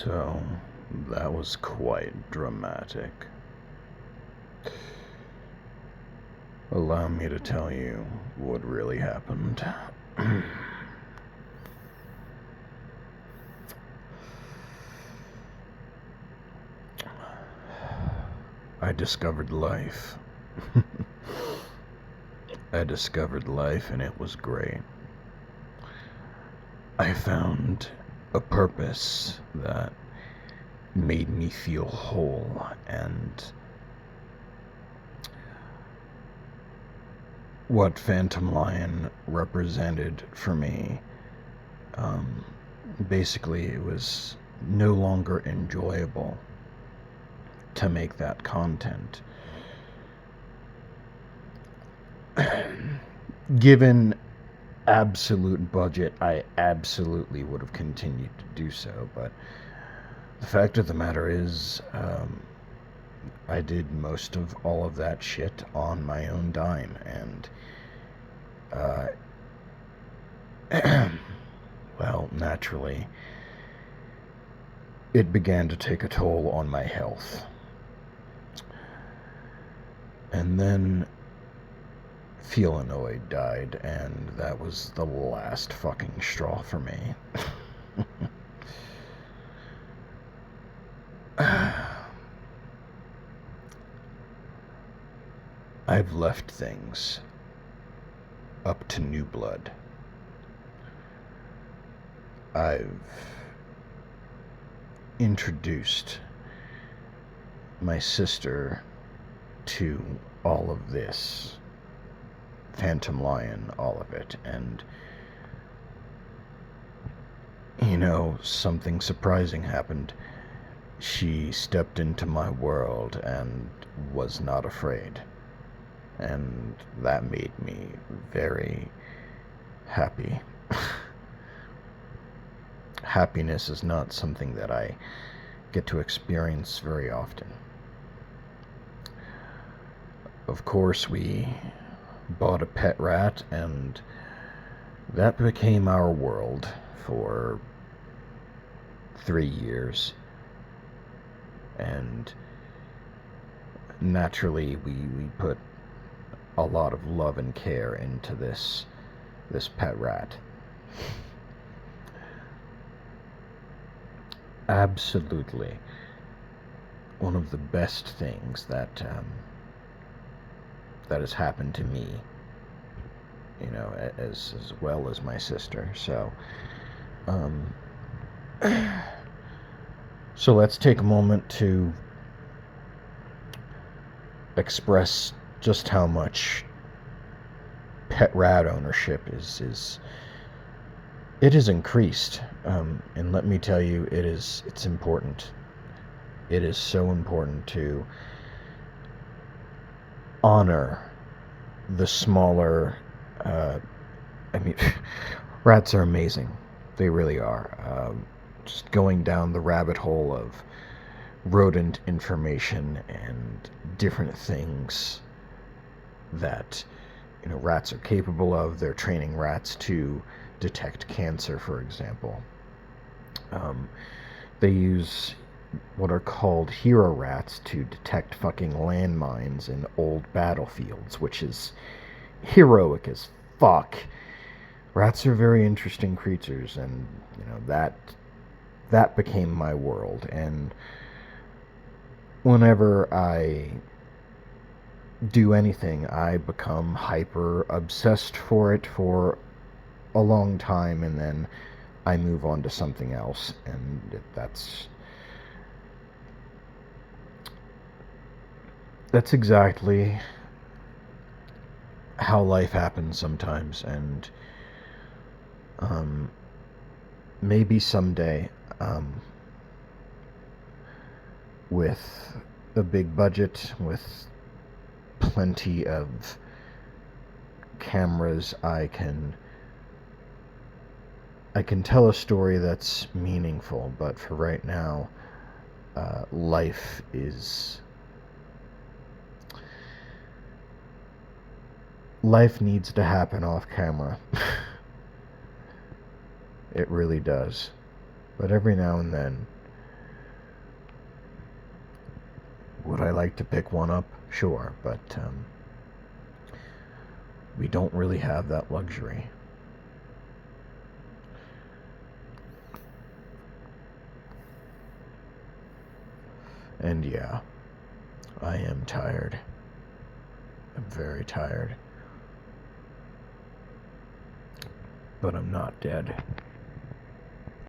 So, that was quite dramatic. Allow me to tell you what really happened. I discovered life. I discovered life and it was great. I found a purpose that made me feel whole, and what PhantomLion represented for me, basically it was no longer enjoyable to make that content. Given absolute budget, I absolutely would have continued to do so, but the fact of the matter is, I did most of all of that shit on my own dime, and well, naturally, it began to take a toll on my health. And then Felinoid died, and that was the last fucking straw for me. I've left things up to new blood. I've introduced my sister to all of this. PhantomLion, all of it, and something surprising happened. She stepped into my world and was not afraid, and that made me very happy. Happiness is not something that I get to experience very often. Of course, we bought a pet rat, and that became our world for 3 years. And naturally, we put a lot of love and care into this pet rat. Absolutely one of the best things that has happened to me, as well as my sister. So so let's take a moment to express just how much pet rat ownership is it has increased, and let me tell you, it's important. It is so important to honor the smaller, rats are amazing. They really are. Just going down the rabbit hole of rodent information and different things that rats are capable of. They're training rats to detect cancer, for example. They use what are called hero rats to detect fucking landmines in old battlefields, which is heroic as fuck. Rats are very interesting creatures, and that became my world. And whenever I do anything, I become hyper obsessed for it for a long time, and then I move on to something else, and that's exactly how life happens sometimes. And maybe someday, with a big budget, with plenty of cameras, I can tell a story that's meaningful. But for right now, life needs to happen off camera. It really does. But every now and then, I like to pick one up? Sure, but we don't really have that luxury. And yeah, I am tired. I'm very tired. But I'm not dead.